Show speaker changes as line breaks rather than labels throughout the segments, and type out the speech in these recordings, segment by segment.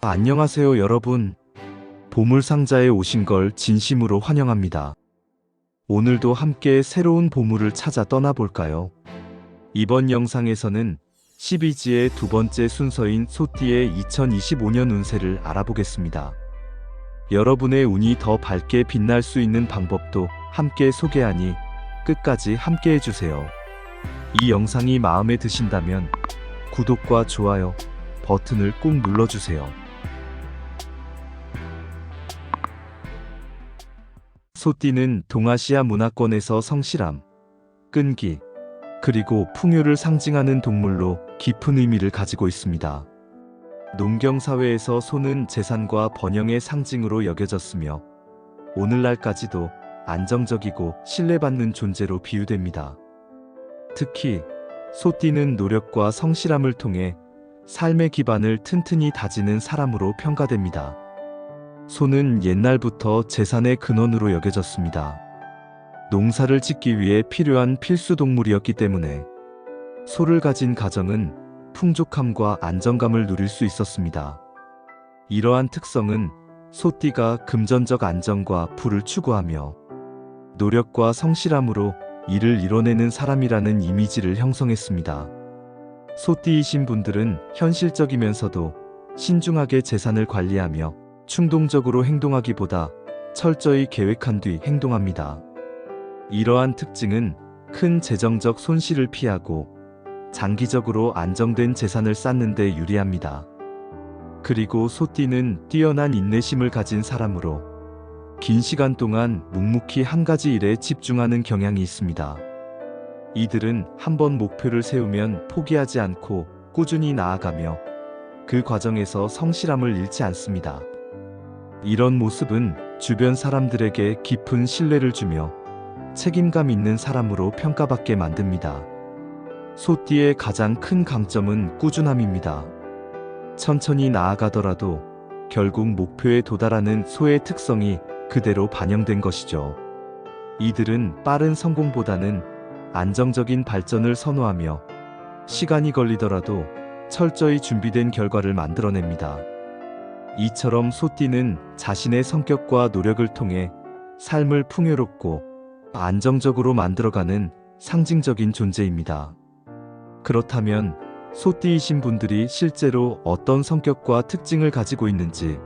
안녕하세요, 여러분. 보물상자에 오신 걸 진심으로 환영합니다. 오늘도 함께 새로운 보물을 찾아 떠나볼까요? 이번 영상에서는 12지의 두 번째 순서인 소띠의 2025년 운세를 알아보겠습니다. 여러분의 운이 더 밝게 빛날 수 있는 방법도 함께 소개하니 끝까지 함께 해주세요. 이 영상이 마음에 드신다면 구독과 좋아요 버튼을 꼭 눌러주세요. 소띠는 동아시아 문화권에서 성실함, 끈기, 그리고 풍요를 상징하는 동물로 깊은 의미를 가지고 있습니다. 농경사회에서 소는 재산과 번영의 상징으로 여겨졌으며 오늘날까지도 안정적이고 신뢰받는 존재로 비유됩니다. 특히 소띠는 노력과 성실함을 통해 삶의 기반을 튼튼히 다지는 사람으로 평가됩니다. 소는 옛날부터 재산의 근원으로 여겨졌습니다. 농사를 짓기 위해 필요한 필수 동물이었기 때문에 소를 가진 가정은 풍족함과 안정감을 누릴 수 있었습니다. 이러한 특성은 소띠가 금전적 안정과 부를 추구하며 노력과 성실함으로 이를 이뤄내는 사람이라는 이미지를 형성했습니다. 소띠이신 분들은 현실적이면서도 신중하게 재산을 관리하며 충동적으로 행동하기보다 철저히 계획한 뒤 행동합니다. 이러한 특징은 큰 재정적 손실을 피하고 장기적으로 안정된 재산을 쌓는 데 유리합니다. 그리고 소띠는 뛰어난 인내심을 가진 사람으로 긴 시간 동안 묵묵히 한 가지 일에 집중하는 경향이 있습니다. 이들은 한번 목표를 세우면 포기하지 않고 꾸준히 나아가며 그 과정에서 성실함을 잃지 않습니다. 이런 모습은 주변 사람들에게 깊은 신뢰를 주며 책임감 있는 사람으로 평가받게 만듭니다. 소띠의 가장 큰 강점은 꾸준함입니다. 천천히 나아가더라도 결국 목표에 도달하는 소의 특성이 그대로 반영된 것이죠. 이들은 빠른 성공보다는 안정적인 발전을 선호하며 시간이 걸리더라도 철저히 준비된 결과를 만들어냅니다. 이처럼 소띠는 자신의 성격과 노력을 통해 삶을 풍요롭고 안정적으로 만들어가는 상징적인 존재입니다. 그렇다면 소띠이신 분들이 실제로 어떤 성격과 특징을 가지고 있는지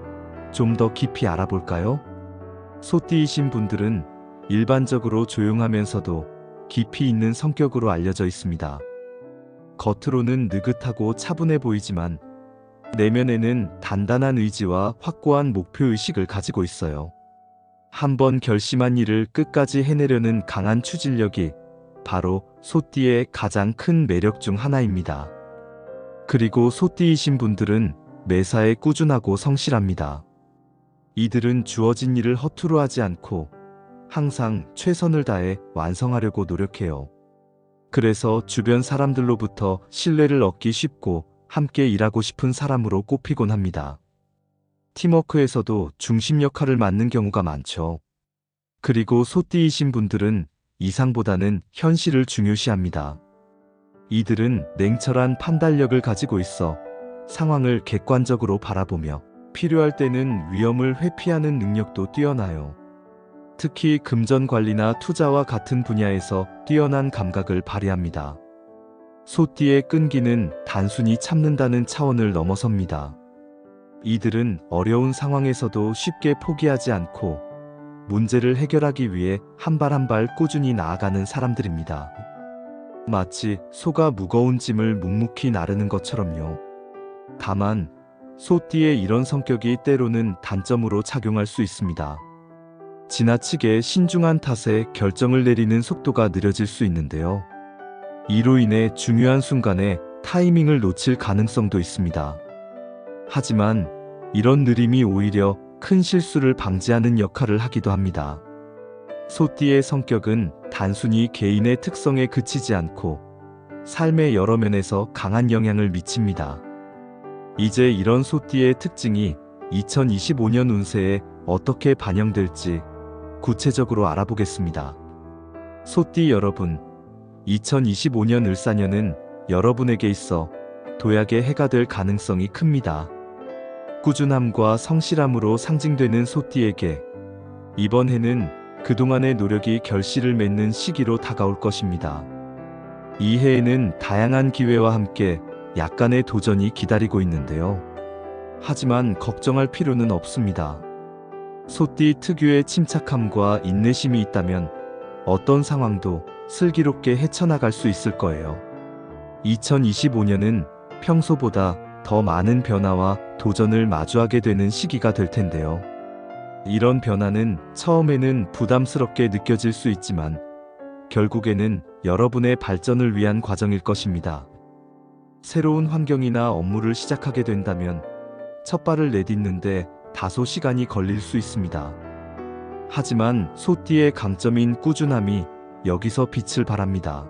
좀 더 깊이 알아볼까요? 소띠이신 분들은 일반적으로 조용하면서도 깊이 있는 성격으로 알려져 있습니다. 겉으로는 느긋하고 차분해 보이지만 내면에는 단단한 의지와 확고한 목표의식을 가지고 있어요. 한번 결심한 일을 끝까지 해내려는 강한 추진력이 바로 소띠의 가장 큰 매력 중 하나입니다. 그리고 소띠이신 분들은 매사에 꾸준하고 성실합니다. 이들은 주어진 일을 허투루 하지 않고 항상 최선을 다해 완성하려고 노력해요. 그래서 주변 사람들로부터 신뢰를 얻기 쉽고 함께 일하고 싶은 사람으로 꼽히곤 합니다. 팀워크에서도 중심 역할을 맡는 경우가 많죠. 그리고 소띠이신 분들은 이상보다는 현실을 중요시합니다. 이들은 냉철한 판단력을 가지고 있어 상황을 객관적으로 바라보며 필요할 때는 위험을 회피하는 능력도 뛰어나요. 특히 금전 관리나 투자와 같은 분야에서 뛰어난 감각을 발휘합니다. 소띠의 끈기는 단순히 참는다는 차원을 넘어섭니다. 이들은 어려운 상황에서도 쉽게 포기하지 않고 문제를 해결하기 위해 한 발 한 발 꾸준히 나아가는 사람들입니다. 마치 소가 무거운 짐을 묵묵히 나르는 것처럼요. 다만 소띠의 이런 성격이 때로는 단점으로 작용할 수 있습니다. 지나치게 신중한 탓에 결정을 내리는 속도가 느려질 수 있는데요. 이로 인해 중요한 순간에 타이밍을 놓칠 가능성도 있습니다. 하지만 이런 느림이 오히려 큰 실수를 방지하는 역할을 하기도 합니다. 소띠의 성격은 단순히 개인의 특성에 그치지 않고 삶의 여러 면에서 강한 영향을 미칩니다. 이제 이런 소띠의 특징이 2025년 운세에 어떻게 반영될지 구체적으로 알아보겠습니다. 소띠 여러분, 2025년 을사년은 여러분에게 있어 도약의 해가 될 가능성이 큽니다. 꾸준함과 성실함으로 상징되는 소띠에게 이번 해는 그동안의 노력이 결실을 맺는 시기로 다가올 것입니다. 이 해에는 다양한 기회와 함께 약간의 도전이 기다리고 있는데요. 하지만 걱정할 필요는 없습니다. 소띠 특유의 침착함과 인내심이 있다면 어떤 상황도 슬기롭게 헤쳐나갈 수 있을 거예요. 2025년은 평소보다 더 많은 변화와 도전을 마주하게 되는 시기가 될 텐데요. 이런 변화는 처음에는 부담스럽게 느껴질 수 있지만 결국에는 여러분의 발전을 위한 과정일 것입니다. 새로운 환경이나 업무를 시작하게 된다면 첫 발을 내딛는데 다소 시간이 걸릴 수 있습니다. 하지만 소띠의 강점인 꾸준함이 여기서 빛을 발합니다.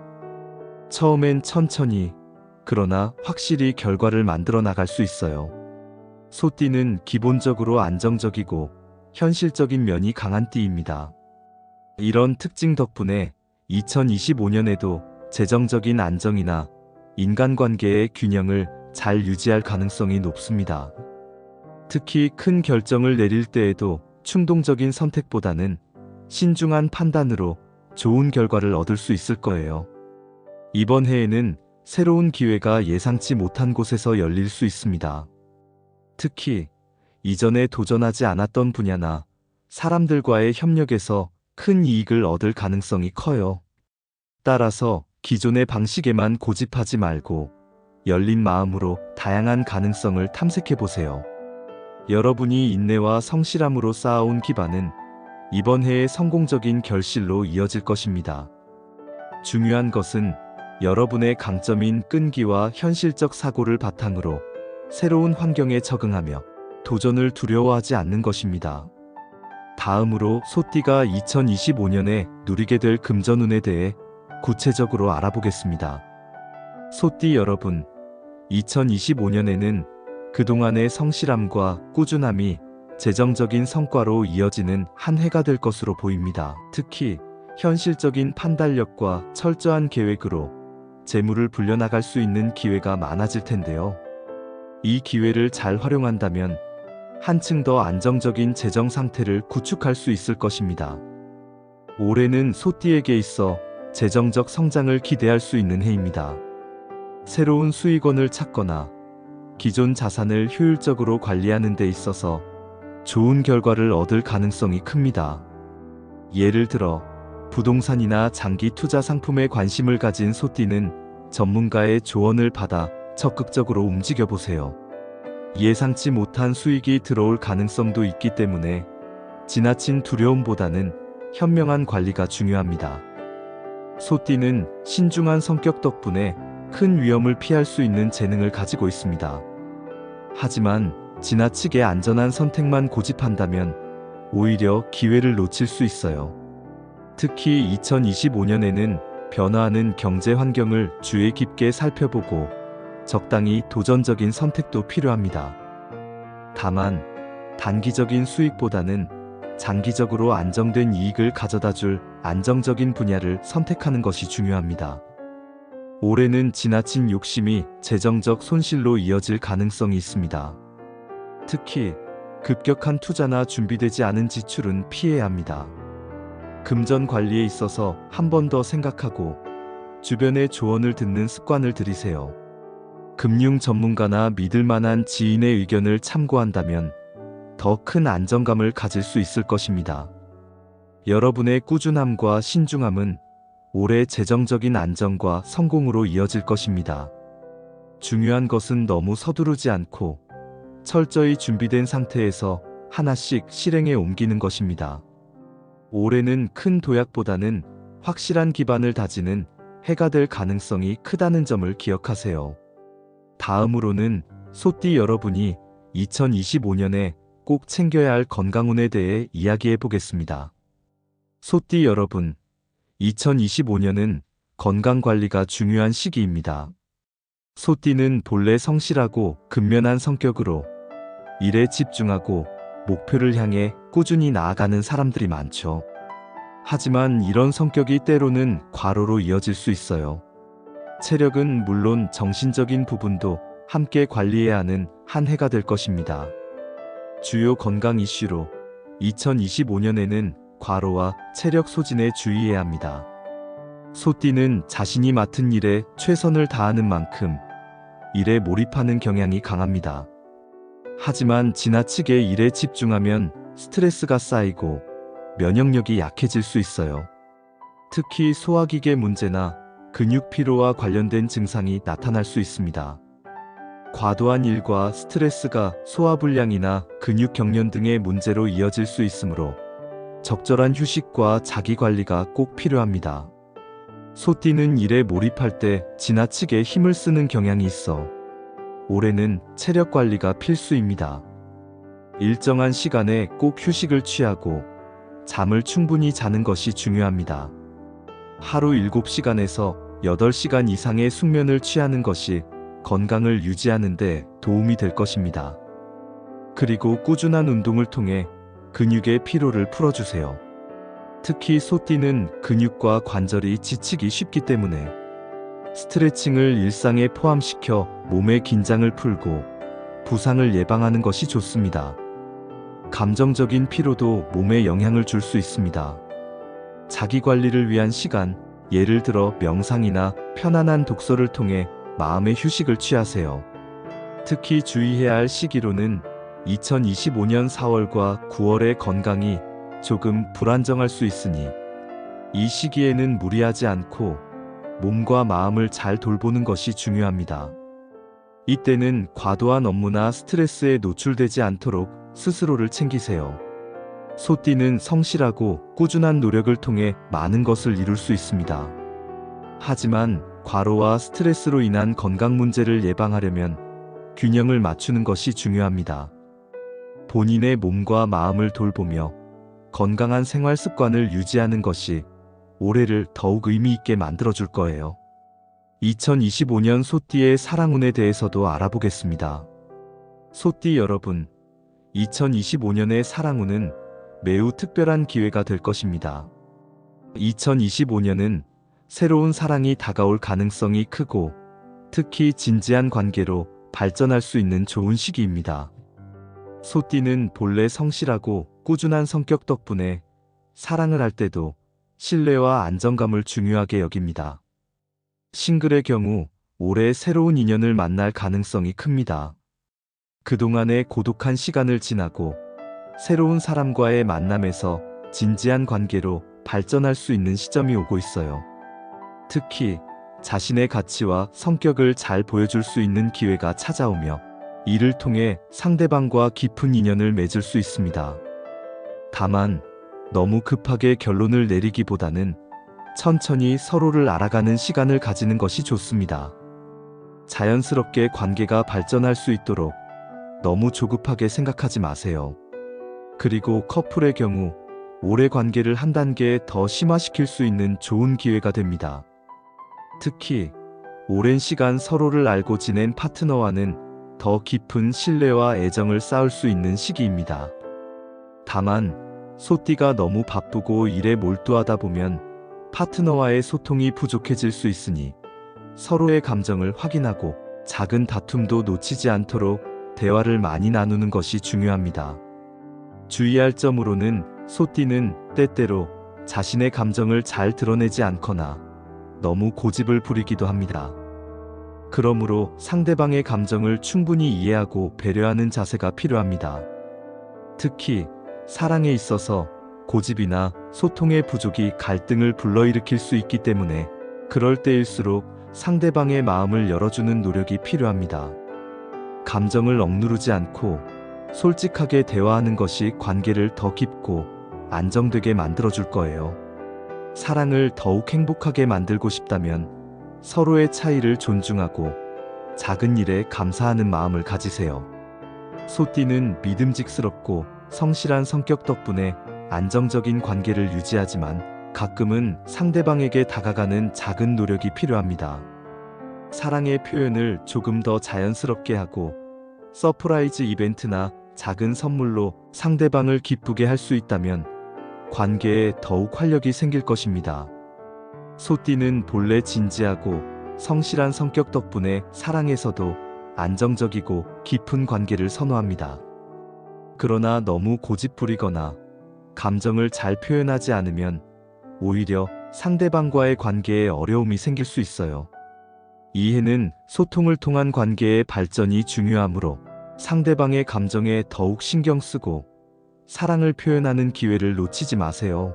처음엔 천천히, 그러나 확실히 결과를 만들어 나갈 수 있어요. 소띠는 기본적으로 안정적이고 현실적인 면이 강한 띠입니다. 이런 특징 덕분에 2025년에도 재정적인 안정이나 인간관계의 균형을 잘 유지할 가능성이 높습니다. 특히 큰 결정을 내릴 때에도 충동적인 선택보다는 신중한 판단으로 좋은 결과를 얻을 수 있을 거예요. 이번 해에는 새로운 기회가 예상치 못한 곳에서 열릴 수 있습니다. 특히 이전에 도전하지 않았던 분야나 사람들과의 협력에서 큰 이익을 얻을 가능성이 커요. 따라서 기존의 방식에만 고집하지 말고 열린 마음으로 다양한 가능성을 탐색해 보세요. 여러분이 인내와 성실함으로 쌓아온 기반은 이번 해의 성공적인 결실로 이어질 것입니다. 중요한 것은 여러분의 강점인 끈기와 현실적 사고를 바탕으로 새로운 환경에 적응하며 도전을 두려워하지 않는 것입니다. 다음으로 소띠가 2025년에 누리게 될 금전운에 대해 구체적으로 알아보겠습니다. 소띠 여러분, 2025년에는 그동안의 성실함과 꾸준함이 재정적인 성과로 이어지는 한 해가 될 것으로 보입니다. 특히 현실적인 판단력과 철저한 계획으로 재물을 불려나갈 수 있는 기회가 많아질 텐데요. 이 기회를 잘 활용한다면 한층 더 안정적인 재정 상태를 구축할 수 있을 것입니다. 올해는 소띠에게 있어 재정적 성장을 기대할 수 있는 해입니다. 새로운 수익원을 찾거나 기존 자산을 효율적으로 관리하는 데 있어서 좋은 결과를 얻을 가능성이 큽니다. 예를 들어 부동산이나 장기 투자 상품에 관심을 가진 소띠는 전문가의 조언을 받아 적극적으로 움직여 보세요. 예상치 못한 수익이 들어올 가능성도 있기 때문에 지나친 두려움보다는 현명한 관리가 중요합니다. 소띠는 신중한 성격 덕분에 큰 위험을 피할 수 있는 재능을 가지고 있습니다. 하지만 지나치게 안전한 선택만 고집한다면 오히려 기회를 놓칠 수 있어요. 특히 2025년에는 변화하는 경제 환경을 주의 깊게 살펴보고 적당히 도전적인 선택도 필요합니다. 다만 단기적인 수익보다는 장기적으로 안정된 이익을 가져다줄 안정적인 분야를 선택하는 것이 중요합니다. 올해는 지나친 욕심이 재정적 손실로 이어질 가능성이 있습니다. 특히 급격한 투자나 준비되지 않은 지출은 피해야 합니다. 금전 관리에 있어서 한 번 더 생각하고 주변의 조언을 듣는 습관을 들이세요. 금융 전문가나 믿을 만한 지인의 의견을 참고한다면 더 큰 안정감을 가질 수 있을 것입니다. 여러분의 꾸준함과 신중함은 올해 재정적인 안정과 성공으로 이어질 것입니다. 중요한 것은 너무 서두르지 않고 철저히 준비된 상태에서 하나씩 실행에 옮기는 것입니다. 올해는 큰 도약보다는 확실한 기반을 다지는 해가 될 가능성이 크다는 점을 기억하세요. 다음으로는 소띠 여러분이 2025년에 꼭 챙겨야 할 건강운에 대해 이야기해 보겠습니다. 소띠 여러분, 2025년은 건강관리가 중요한 시기입니다. 소띠는 본래 성실하고 근면한 성격으로 일에 집중하고 목표를 향해 꾸준히 나아가는 사람들이 많죠. 하지만 이런 성격이 때로는 과로로 이어질 수 있어요. 체력은 물론 정신적인 부분도 함께 관리해야 하는 한 해가 될 것입니다. 주요 건강 이슈로 2025년에는 과로와 체력 소진에 주의해야 합니다. 소띠는 자신이 맡은 일에 최선을 다하는 만큼 일에 몰입하는 경향이 강합니다. 하지만 지나치게 일에 집중하면 스트레스가 쌓이고 면역력이 약해질 수 있어요. 특히 소화기계 문제나 근육 피로와 관련된 증상이 나타날 수 있습니다. 과도한 일과 스트레스가 소화불량이나 근육 경련 등의 문제로 이어질 수 있으므로 적절한 휴식과 자기관리가 꼭 필요합니다. 소띠는 일에 몰입할 때 지나치게 힘을 쓰는 경향이 있어 올해는 체력 관리가 필수입니다. 일정한 시간에 꼭 휴식을 취하고 잠을 충분히 자는 것이 중요합니다. 하루 7시간에서 8시간 이상의 숙면을 취하는 것이 건강을 유지하는 데 도움이 될 것입니다. 그리고 꾸준한 운동을 통해 근육의 피로를 풀어주세요. 특히 소띠는 근육과 관절이 지치기 쉽기 때문에 스트레칭을 일상에 포함시켜 몸의 긴장을 풀고 부상을 예방하는 것이 좋습니다. 감정적인 피로도 몸에 영향을 줄 수 있습니다. 자기 관리를 위한 시간, 예를 들어 명상이나 편안한 독서를 통해 마음의 휴식을 취하세요. 특히 주의해야 할 시기로는 2025년 4월과 9월의 건강이 조금 불안정할 수 있으니 이 시기에는 무리하지 않고 몸과 마음을 잘 돌보는 것이 중요합니다. 이때는 과도한 업무나 스트레스에 노출되지 않도록 스스로를 챙기세요. 소띠는 성실하고 꾸준한 노력을 통해 많은 것을 이룰 수 있습니다. 하지만 과로와 스트레스로 인한 건강 문제를 예방하려면 균형을 맞추는 것이 중요합니다. 본인의 몸과 마음을 돌보며 건강한 생활 습관을 유지하는 것이 올해를 더욱 의미 있게 만들어줄 거예요. 2025년 소띠의 사랑운에 대해서도 알아보겠습니다. 소띠 여러분, 2025년의 사랑운은 매우 특별한 기회가 될 것입니다. 2025년은 새로운 사랑이 다가올 가능성이 크고 특히 진지한 관계로 발전할 수 있는 좋은 시기입니다. 소띠는 본래 성실하고 꾸준한 성격 덕분에 사랑을 할 때도 신뢰와 안정감을 중요하게 여깁니다. 싱글의 경우 올해 새로운 인연을 만날 가능성이 큽니다. 그동안의 고독한 시간을 지나고 새로운 사람과의 만남에서 진지한 관계로 발전할 수 있는 시점이 오고 있어요. 특히 자신의 가치와 성격을 잘 보여줄 수 있는 기회가 찾아오며 이를 통해 상대방과 깊은 인연을 맺을 수 있습니다. 다만 너무 급하게 결론을 내리기보다는 천천히 서로를 알아가는 시간을 가지는 것이 좋습니다. 자연스럽게 관계가 발전할 수 있도록 너무 조급하게 생각하지 마세요. 그리고 커플의 경우 올해 관계를 한 단계 더 심화시킬 수 있는 좋은 기회가 됩니다. 특히 오랜 시간 서로를 알고 지낸 파트너와는 더 깊은 신뢰와 애정을 쌓을 수 있는 시기입니다. 다만 소띠가 너무 바쁘고 일에 몰두하다 보면 파트너와의 소통이 부족해질 수 있으니 서로의 감정을 확인하고 작은 다툼도 놓치지 않도록 대화를 많이 나누는 것이 중요합니다. 주의할 점으로는 소띠는 때때로 자신의 감정을 잘 드러내지 않거나 너무 고집을 부리기도 합니다. 그러므로 상대방의 감정을 충분히 이해하고 배려하는 자세가 필요합니다. 특히 사랑에 있어서 고집이나 소통의 부족이 갈등을 불러일으킬 수 있기 때문에 그럴 때일수록 상대방의 마음을 열어주는 노력이 필요합니다. 감정을 억누르지 않고 솔직하게 대화하는 것이 관계를 더 깊고 안정되게 만들어줄 거예요. 사랑을 더욱 행복하게 만들고 싶다면 서로의 차이를 존중하고 작은 일에 감사하는 마음을 가지세요. 소띠는 믿음직스럽고 성실한 성격 덕분에 안정적인 관계를 유지하지만 가끔은 상대방에게 다가가는 작은 노력이 필요합니다. 사랑의 표현을 조금 더 자연스럽게 하고 서프라이즈 이벤트나 작은 선물로 상대방을 기쁘게 할 수 있다면 관계에 더욱 활력이 생길 것입니다. 소띠는 본래 진지하고 성실한 성격 덕분에 사랑에서도 안정적이고 깊은 관계를 선호합니다. 그러나 너무 고집부리거나 감정을 잘 표현하지 않으면 오히려 상대방과의 관계에 어려움이 생길 수 있어요. 이해는 소통을 통한 관계의 발전이 중요하므로 상대방의 감정에 더욱 신경 쓰고 사랑을 표현하는 기회를 놓치지 마세요.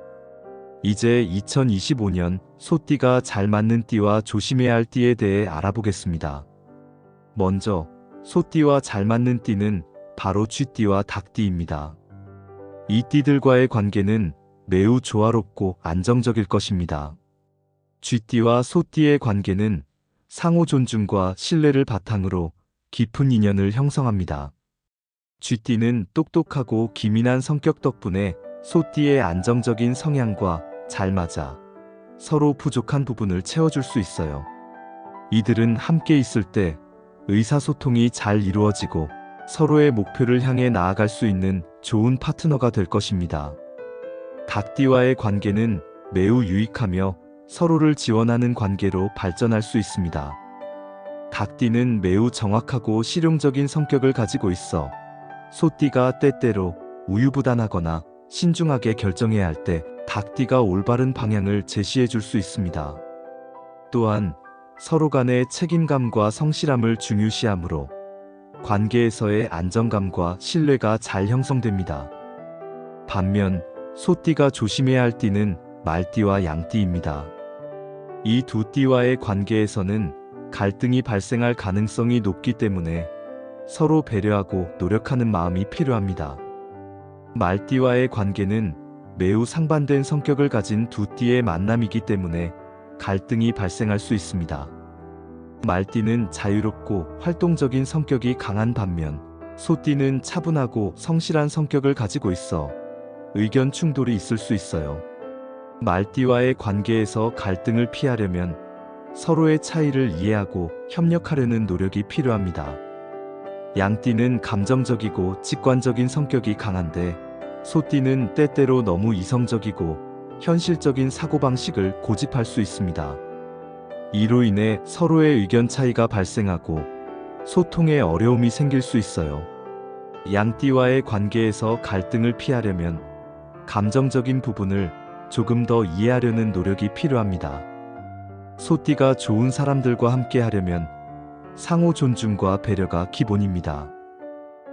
이제 2025년 소띠가 잘 맞는 띠와 조심해야 할 띠에 대해 알아보겠습니다. 먼저 소띠와 잘 맞는 띠는 바로 쥐띠와 닭띠입니다. 이 띠들과의 관계는 매우 조화롭고 안정적일 것입니다. 쥐띠와 소띠의 관계는 상호 존중과 신뢰를 바탕으로 깊은 인연을 형성합니다. 쥐띠는 똑똑하고 기민한 성격 덕분에 소띠의 안정적인 성향과 잘 맞아 서로 부족한 부분을 채워줄 수 있어요. 이들은 함께 있을 때 의사소통이 잘 이루어지고 서로의 목표를 향해 나아갈 수 있는 좋은 파트너가 될 것입니다. 닭띠와의 관계는 매우 유익하며 서로를 지원하는 관계로 발전할 수 있습니다. 닭띠는 매우 정확하고 실용적인 성격을 가지고 있어 소띠가 때때로 우유부단하거나 신중하게 결정해야 할 때 닭띠가 올바른 방향을 제시해 줄 수 있습니다. 또한 서로 간의 책임감과 성실함을 중요시하므로 관계에서의 안정감과 신뢰가 잘 형성됩니다. 반면 소띠가 조심해야 할 띠는 말띠와 양띠입니다. 이 두 띠와의 관계에서는 갈등이 발생할 가능성이 높기 때문에 서로 배려하고 노력하는 마음이 필요합니다. 말띠와의 관계는 매우 상반된 성격을 가진 두 띠의 만남이기 때문에 갈등이 발생할 수 있습니다. 말띠는 자유롭고 활동적인 성격이 강한 반면 소띠는 차분하고 성실한 성격을 가지고 있어 의견 충돌이 있을 수 있어요. 말띠와의 관계에서 갈등을 피하려면 서로의 차이를 이해하고 협력하려는 노력이 필요합니다. 양띠는 감정적이고 직관적인 성격이 강한데 소띠는 때때로 너무 이성적이고 현실적인 사고방식을 고집할 수 있습니다. 이로 인해 서로의 의견 차이가 발생하고 소통에 어려움이 생길 수 있어요. 양띠와의 관계에서 갈등을 피하려면 감정적인 부분을 조금 더 이해하려는 노력이 필요합니다. 소띠가 좋은 사람들과 함께 하려면 상호 존중과 배려가 기본입니다.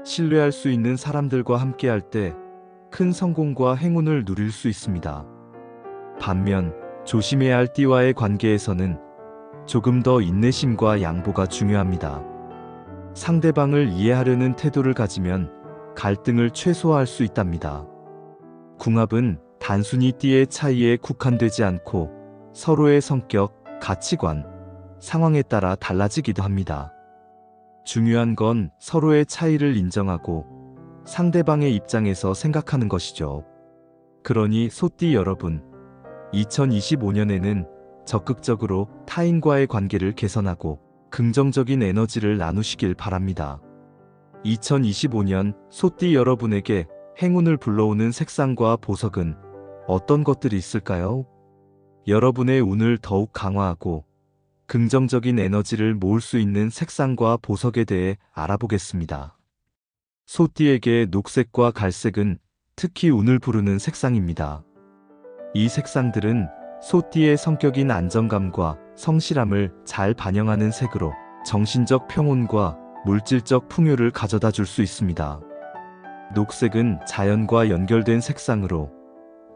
신뢰할 수 있는 사람들과 함께 할 때 큰 성공과 행운을 누릴 수 있습니다. 반면 조심해야 할 띠와의 관계에서는 조금 더 인내심과 양보가 중요합니다. 상대방을 이해하려는 태도를 가지면 갈등을 최소화할 수 있답니다. 궁합은 단순히 띠의 차이에 국한되지 않고 서로의 성격, 가치관, 상황에 따라 달라지기도 합니다. 중요한 건 서로의 차이를 인정하고 상대방의 입장에서 생각하는 것이죠. 그러니 소띠 여러분, 2025년에는 적극적으로 타인과의 관계를 개선하고 긍정적인 에너지를 나누시길 바랍니다. 2025년 소띠 여러분에게 행운을 불러오는 색상과 보석은 어떤 것들이 있을까요? 여러분의 운을 더욱 강화하고 긍정적인 에너지를 모을 수 있는 색상과 보석에 대해 알아보겠습니다. 소띠에게 녹색과 갈색은 특히 운을 부르는 색상입니다. 이 색상들은 소띠의 성격인 안정감과 성실함을 잘 반영하는 색으로 정신적 평온과 물질적 풍요를 가져다 줄 수 있습니다. 녹색은 자연과 연결된 색상으로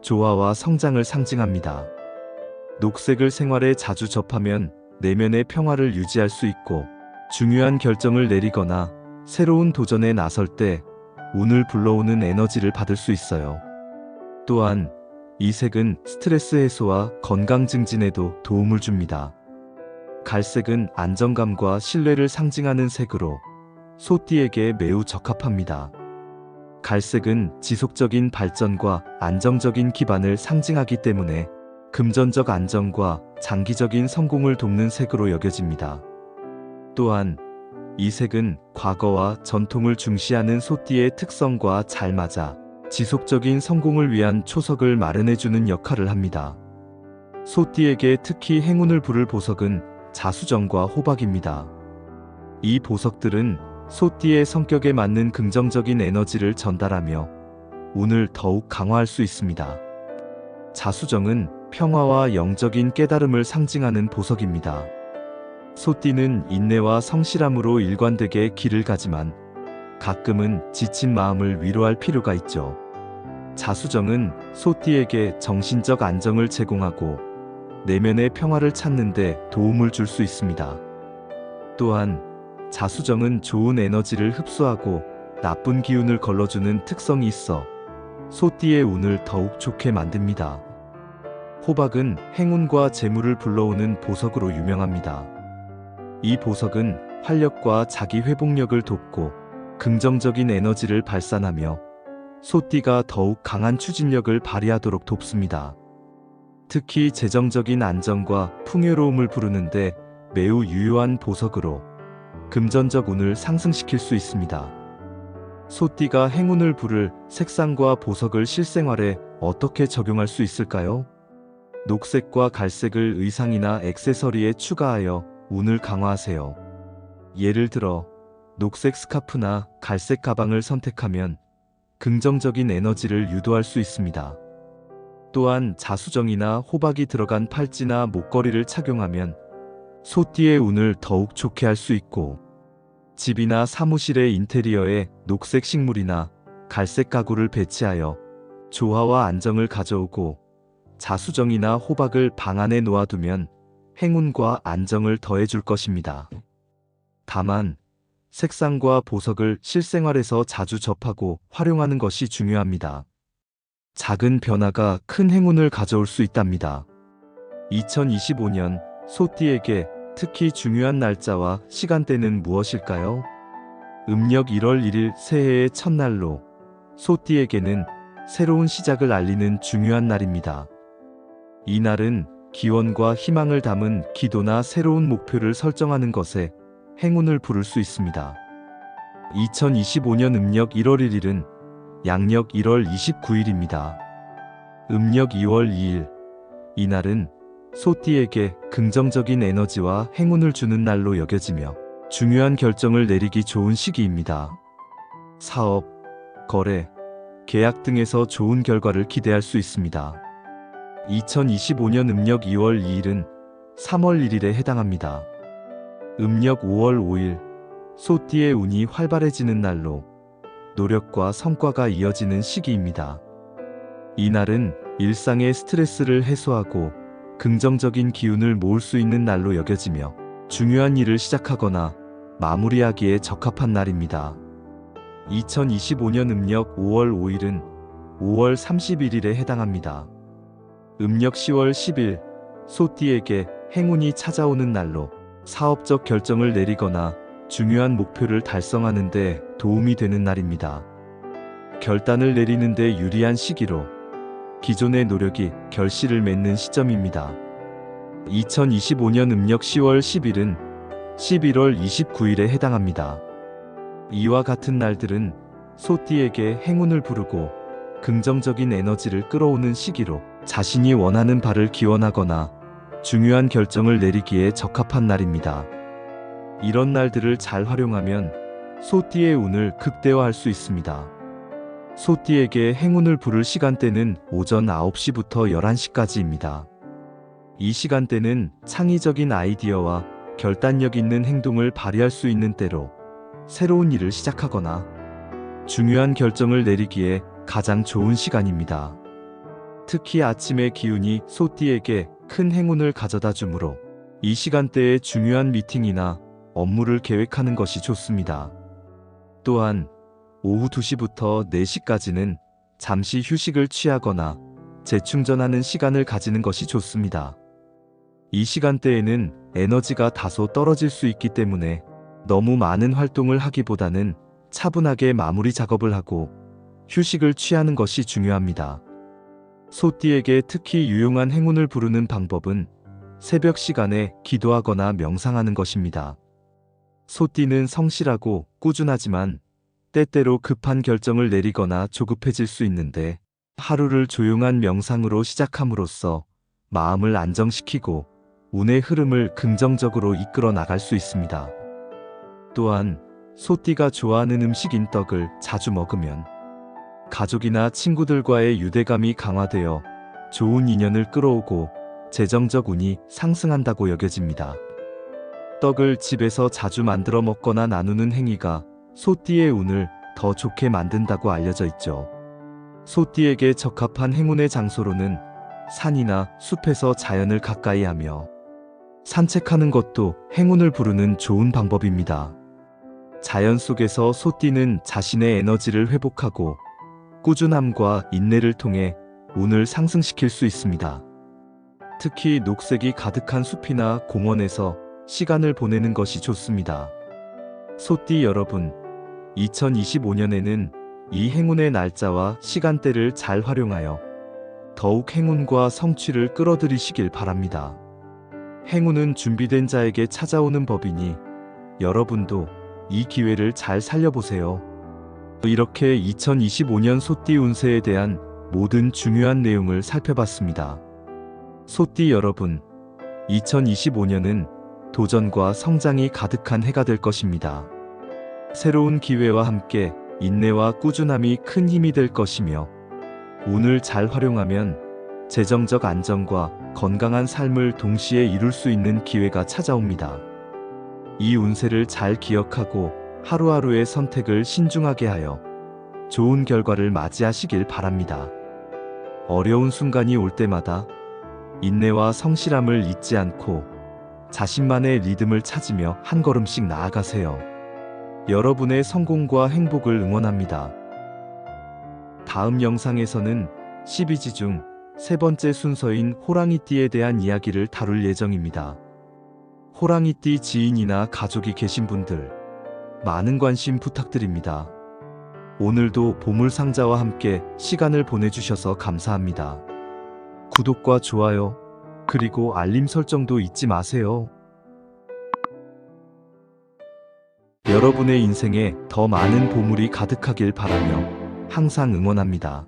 조화와 성장을 상징합니다. 녹색을 생활에 자주 접하면 내면의 평화를 유지할 수 있고 중요한 결정을 내리거나 새로운 도전에 나설 때 운을 불러오는 에너지를 받을 수 있어요. 또한 이 색은 스트레스 해소와 건강 증진에도 도움을 줍니다. 갈색은 안정감과 신뢰를 상징하는 색으로 소띠에게 매우 적합합니다. 갈색은 지속적인 발전과 안정적인 기반을 상징하기 때문에 금전적 안정과 장기적인 성공을 돕는 색으로 여겨집니다. 또한 이 색은 과거와 전통을 중시하는 소띠의 특성과 잘 맞아 지속적인 성공을 위한 초석을 마련해주는 역할을 합니다. 소띠에게 특히 행운을 부를 보석은 자수정과 호박입니다. 이 보석들은 소띠의 성격에 맞는 긍정적인 에너지를 전달하며 운을 더욱 강화할 수 있습니다. 자수정은 평화와 영적인 깨달음을 상징하는 보석입니다. 소띠는 인내와 성실함으로 일관되게 길을 가지만 가끔은 지친 마음을 위로할 필요가 있죠. 자수정은 소띠에게 정신적 안정을 제공하고 내면의 평화를 찾는 데 도움을 줄 수 있습니다. 또한 자수정은 좋은 에너지를 흡수하고 나쁜 기운을 걸러주는 특성이 있어 소띠의 운을 더욱 좋게 만듭니다. 호박은 행운과 재물을 불러오는 보석으로 유명합니다. 이 보석은 활력과 자기 회복력을 돕고 긍정적인 에너지를 발산하며 소띠가 더욱 강한 추진력을 발휘하도록 돕습니다. 특히 재정적인 안정과 풍요로움을 부르는데 매우 유효한 보석으로 금전적 운을 상승시킬 수 있습니다. 소띠가 행운을 부를 색상과 보석을 실생활에 어떻게 적용할 수 있을까요? 녹색과 갈색을 의상이나 액세서리에 추가하여 운을 강화하세요. 예를 들어 녹색 스카프나 갈색 가방을 선택하면 긍정적인 에너지를 유도할 수 있습니다. 또한 자수정이나 호박이 들어간 팔찌나 목걸이를 착용하면 소띠의 운을 더욱 좋게 할 수 있고, 집이나 사무실의 인테리어에 녹색 식물이나 갈색 가구를 배치하여 조화와 안정을 가져오고, 자수정이나 호박을 방 안에 놓아두면 행운과 안정을 더해줄 것입니다. 다만 색상과 보석을 실생활에서 자주 접하고 활용하는 것이 중요합니다. 작은 변화가 큰 행운을 가져올 수 있답니다. 2025년 소띠에게 특히 중요한 날짜와 시간대는 무엇일까요? 음력 1월 1일 새해의 첫날로 소띠에게는 새로운 시작을 알리는 중요한 날입니다. 이 날은 기원과 희망을 담은 기도나 새로운 목표를 설정하는 것에 행운을 부를 수 있습니다. 2025년 음력 1월 1일은 양력 1월 29일입니다. 음력 2월 2일, 이날은 소띠에게 긍정적인 에너지와 행운을 주는 날로 여겨지며 중요한 결정을 내리기 좋은 시기입니다. 사업, 거래, 계약 등에서 좋은 결과를 기대할 수 있습니다. 2025년 음력 2월 2일은 3월 1일에 해당합니다. 음력 5월 5일, 소띠의 운이 활발해지는 날로 노력과 성과가 이어지는 시기입니다. 이날은 일상의 스트레스를 해소하고 긍정적인 기운을 모을 수 있는 날로 여겨지며 중요한 일을 시작하거나 마무리하기에 적합한 날입니다. 2025년 음력 5월 5일은 5월 31일에 해당합니다. 음력 10월 10일, 소띠에게 행운이 찾아오는 날로 사업적 결정을 내리거나 중요한 목표를 달성하는 데 도움이 되는 날입니다. 결단을 내리는 데 유리한 시기로 기존의 노력이 결실을 맺는 시점입니다. 2025년 음력 10월 10일은 11월 29일에 해당합니다. 이와 같은 날들은 소띠에게 행운을 부르고 긍정적인 에너지를 끌어오는 시기로 자신이 원하는 바를 기원하거나 중요한 결정을 내리기에 적합한 날입니다. 이런 날들을 잘 활용하면 소띠의 운을 극대화할 수 있습니다. 소띠에게 행운을 부를 시간대는 오전 9시부터 11시까지입니다. 이 시간대는 창의적인 아이디어와 결단력 있는 행동을 발휘할 수 있는 때로 새로운 일을 시작하거나 중요한 결정을 내리기에 가장 좋은 시간입니다. 특히 아침의 기운이 소띠에게 큰 행운을 가져다 주므로 이 시간대에 중요한 미팅이나 업무를 계획하는 것이 좋습니다. 또한 오후 2시부터 4시까지는 잠시 휴식을 취하거나 재충전하는 시간을 가지는 것이 좋습니다. 이 시간대에는 에너지가 다소 떨어질 수 있기 때문에 너무 많은 활동을 하기보다는 차분하게 마무리 작업을 하고 휴식을 취하는 것이 중요합니다. 소띠에게 특히 유용한 행운을 부르는 방법은 새벽 시간에 기도하거나 명상하는 것입니다. 소띠는 성실하고 꾸준하지만 때때로 급한 결정을 내리거나 조급해질 수 있는데, 하루를 조용한 명상으로 시작함으로써 마음을 안정시키고 운의 흐름을 긍정적으로 이끌어 나갈 수 있습니다. 또한 소띠가 좋아하는 음식인 떡을 자주 먹으면 가족이나 친구들과의 유대감이 강화되어 좋은 인연을 끌어오고 재정적 운이 상승한다고 여겨집니다. 떡을 집에서 자주 만들어 먹거나 나누는 행위가 소띠의 운을 더 좋게 만든다고 알려져 있죠. 소띠에게 적합한 행운의 장소로는 산이나 숲에서 자연을 가까이 하며 산책하는 것도 행운을 부르는 좋은 방법입니다. 자연 속에서 소띠는 자신의 에너지를 회복하고 꾸준함과 인내를 통해 운을 상승시킬 수 있습니다. 특히 녹색이 가득한 숲이나 공원에서 시간을 보내는 것이 좋습니다. 소띠 여러분, 2025년에는 이 행운의 날짜와 시간대를 잘 활용하여 더욱 행운과 성취를 끌어들이시길 바랍니다. 행운은 준비된 자에게 찾아오는 법이니 여러분도 이 기회를 잘 살려보세요. 이렇게 2025년 소띠 운세에 대한 모든 중요한 내용을 살펴봤습니다. 소띠 여러분, 2025년은 도전과 성장이 가득한 해가 될 것입니다. 새로운 기회와 함께 인내와 꾸준함이 큰 힘이 될 것이며 운을 잘 활용하면 재정적 안정과 건강한 삶을 동시에 이룰 수 있는 기회가 찾아옵니다. 이 운세를 잘 기억하고 하루하루의 선택을 신중하게 하여 좋은 결과를 맞이하시길 바랍니다. 어려운 순간이 올 때마다 인내와 성실함을 잊지 않고 자신만의 리듬을 찾으며 한 걸음씩 나아가세요. 여러분의 성공과 행복을 응원합니다. 다음 영상에서는 12지 중 세 번째 순서인 호랑이띠에 대한 이야기를 다룰 예정입니다. 호랑이띠 지인이나 가족이 계신 분들, 많은 관심 부탁드립니다. 오늘도 보물상자와 함께 시간을 보내주셔서 감사합니다. 구독과 좋아요, 그리고 알림 설정도 잊지 마세요. 여러분의 인생에 더 많은 보물이 가득하길 바라며 항상 응원합니다.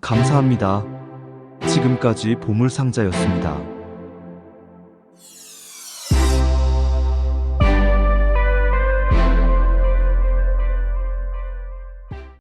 감사합니다. 지금까지 보물상자였습니다.